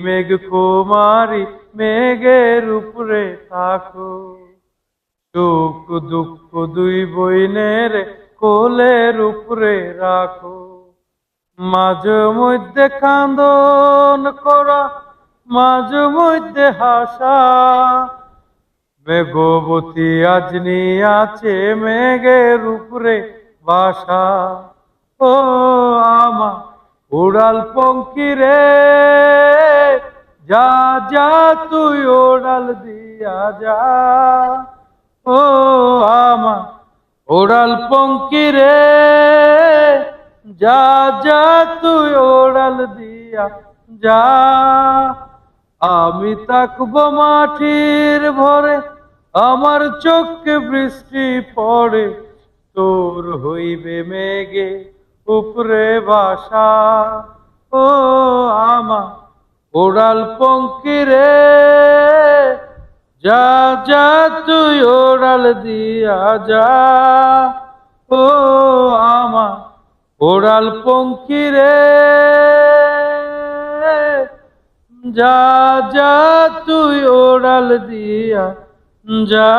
মেঘ কুমারী মেঘের উপরে থাকো, সুখ দুঃখ দুই বইনের কোলের উপরে রাখো। মাঝে মধ্যে কান্দন করা, মাঝে মধ্যে হাসা, মেঘবতী আজ আছে মেঘের উপরে বাসা। ও আমা উড়াল পঙ্কি রে, যা যা তুই ওড়াল দিয়া যা। ও আমা ওড়াল পঙ্কি রে, যা যা তুই ওড়াল দিয়া যা। আমি তাকবো মাটির ভরে, আমার চোখে বৃষ্টি পড়ে, তোর হইবে মেঘে উপরে বাসা। ও আমা ওড়াল পঙ্কি রে, যা যা তুই ওড়াল দিয়া যা। ও আমা ওড়াল পঙ্কি রে, যা যা তুই ওড়াল দিয়া যা।